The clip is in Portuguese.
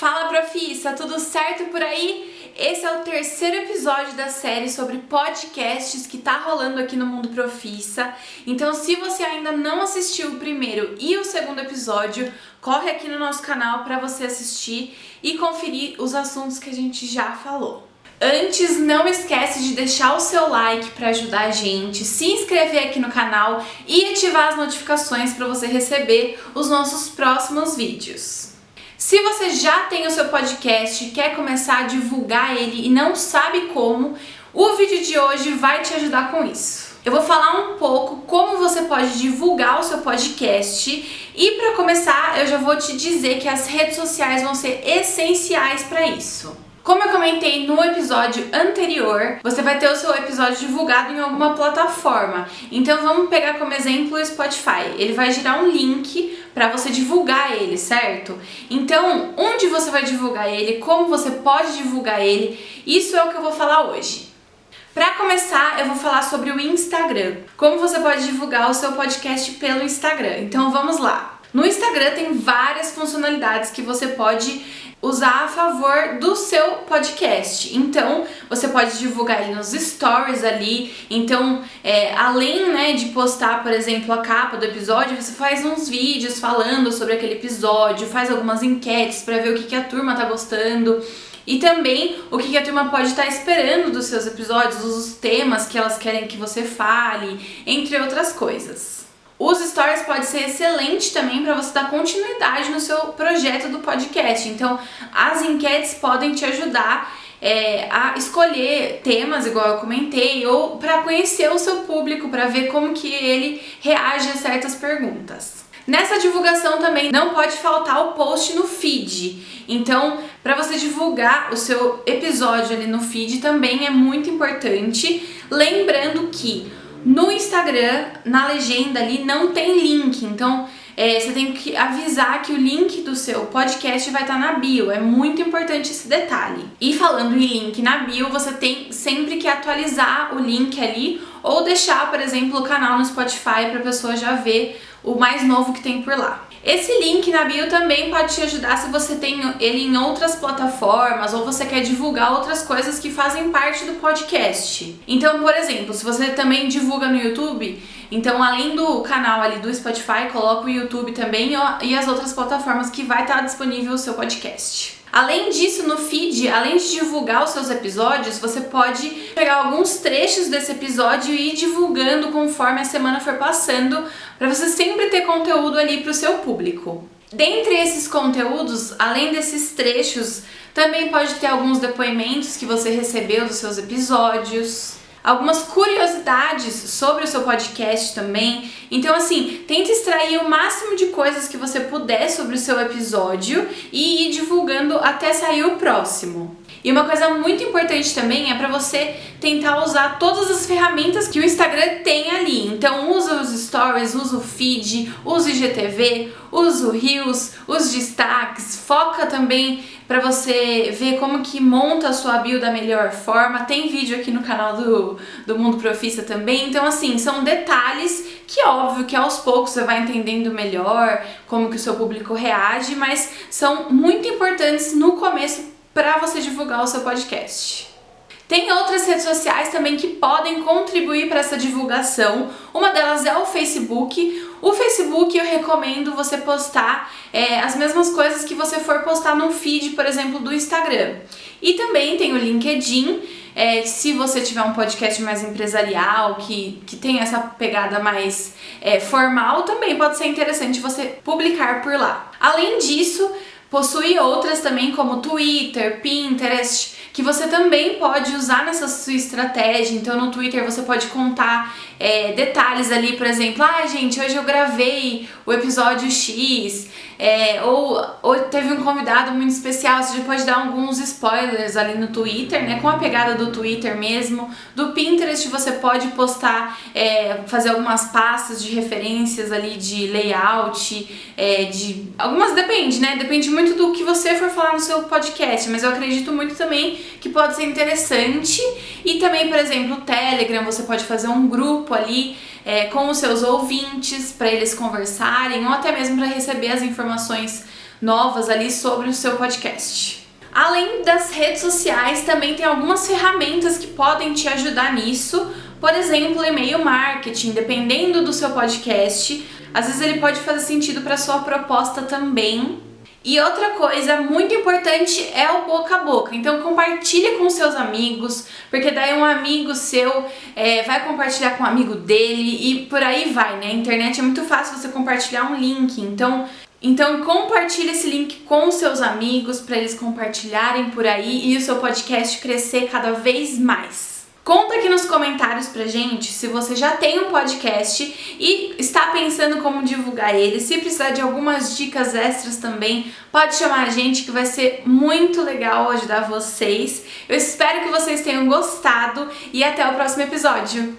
Fala, profissa, tudo certo por aí? Esse é o terceiro episódio da série sobre podcasts que tá rolando aqui no Mundo Profissa. Então, se você ainda não assistiu o primeiro e o segundo episódio, corre aqui no nosso canal para você assistir e conferir os assuntos que a gente já falou. Antes, não esquece de deixar o seu like para ajudar a gente, se inscrever aqui no canal e ativar as notificações para você receber os nossos próximos vídeos. Se você já tem o seu podcast e quer começar a divulgar ele e não sabe como, o vídeo de hoje vai te ajudar com isso. Eu vou falar um pouco como você pode divulgar o seu podcast e para começar eu já vou te dizer que as redes sociais vão ser essenciais para isso. Como eu comentei no episódio anterior, você vai ter o seu episódio divulgado em alguma plataforma. Então vamos pegar como exemplo o Spotify. Ele vai gerar um link para você divulgar ele, certo? Então, onde você vai divulgar ele, como você pode divulgar ele, isso é o que eu vou falar hoje. Para começar, eu vou falar sobre o Instagram. Como você pode divulgar o seu podcast pelo Instagram. Então vamos lá. No Instagram tem várias funcionalidades que você pode usar a favor do seu podcast. Então, você pode divulgar ele nos stories ali. Então, além de postar, por exemplo, a capa do episódio, você faz uns vídeos falando sobre aquele episódio, faz algumas enquetes para ver o que a turma tá gostando. E também o que a turma pode estar esperando dos seus episódios, os temas que elas querem que você fale, entre outras coisas. Os stories pode ser excelente também para você dar continuidade no seu projeto do podcast. Então, as enquetes podem te ajudar a escolher temas, igual eu comentei, ou para conhecer o seu público, para ver como que ele reage a certas perguntas. Nessa divulgação também não pode faltar o post no feed. Então, para você divulgar o seu episódio ali no feed também é muito importante. Lembrando que no Instagram, na legenda ali, não tem link. Então, você tem que avisar que o link do seu podcast vai estar na bio. É muito importante esse detalhe. E falando em link na bio, você tem sempre que atualizar o link ali ou deixar, por exemplo, o canal no Spotify para a pessoa já ver o mais novo que tem por lá. Esse link na bio também pode te ajudar se você tem ele em outras plataformas ou você quer divulgar outras coisas que fazem parte do podcast. Então, por exemplo, se você também divulga no YouTube, então além do canal ali do Spotify, coloca o YouTube também e as outras plataformas que vai estar disponível o seu podcast. Além disso, no feed, além de divulgar os seus episódios, você pode pegar alguns trechos desse episódio e ir divulgando conforme a semana for passando, para você sempre ter conteúdo ali para o seu público. Dentre esses conteúdos, além desses trechos, também pode ter alguns depoimentos que você recebeu dos seus episódios, algumas curiosidades sobre o seu podcast também. Então, assim, tenta extrair o máximo de coisas que você puder sobre o seu episódio e ir divulgando até sair o próximo. E uma coisa muito importante também é para você tentar usar todas as ferramentas que o Instagram tem ali. Então usa os stories, usa o feed, usa o IGTV, usa o Reels, os destaques, foca também para você ver como que monta a sua bio da melhor forma. Tem vídeo aqui no canal do Mundo Profissa também. Então, assim, são detalhes que, óbvio, que aos poucos você vai entendendo melhor como que o seu público reage, mas são muito importantes no começo para você divulgar o seu podcast. Tem outras redes sociais também que podem contribuir para essa divulgação. Uma delas é o Facebook. O Facebook eu recomendo você postar as mesmas coisas que você for postar no feed, por exemplo, do Instagram. E também tem o LinkedIn. Se você tiver um podcast mais empresarial, que tem essa pegada mais formal, também pode ser interessante você publicar por lá. Além disso, possui outras também como Twitter, Pinterest, que você também pode usar nessa sua estratégia. Então no Twitter você pode contar detalhes ali, por exemplo, gente, hoje eu gravei o episódio X, ou teve um convidado muito especial. Você já pode dar alguns spoilers ali no Twitter, né, com a pegada do Twitter mesmo. Do Pinterest você pode postar, fazer algumas pastas de referências ali de layout, algumas depende muito do que você for falar no seu podcast, mas eu acredito muito também que pode ser interessante. E também, por exemplo, o Telegram, você pode fazer um grupo ali com os seus ouvintes para eles conversarem, ou até mesmo para receber as informações novas ali sobre o seu podcast. Além das redes sociais, também tem algumas ferramentas que podem te ajudar nisso. Por exemplo, e-mail marketing, dependendo do seu podcast, às vezes ele pode fazer sentido para sua proposta também. E outra coisa muito importante é o boca a boca. Então compartilha com seus amigos, porque daí um amigo seu vai compartilhar com um amigo dele e por aí vai, né? A internet é muito fácil você compartilhar um link, então compartilhe esse link com os seus amigos para eles compartilharem por aí e o seu podcast crescer cada vez mais. Conta aqui nos comentários pra gente se você já tem um podcast e está pensando como divulgar ele. Se precisar de algumas dicas extras também, pode chamar a gente que vai ser muito legal ajudar vocês. Eu espero que vocês tenham gostado e até o próximo episódio.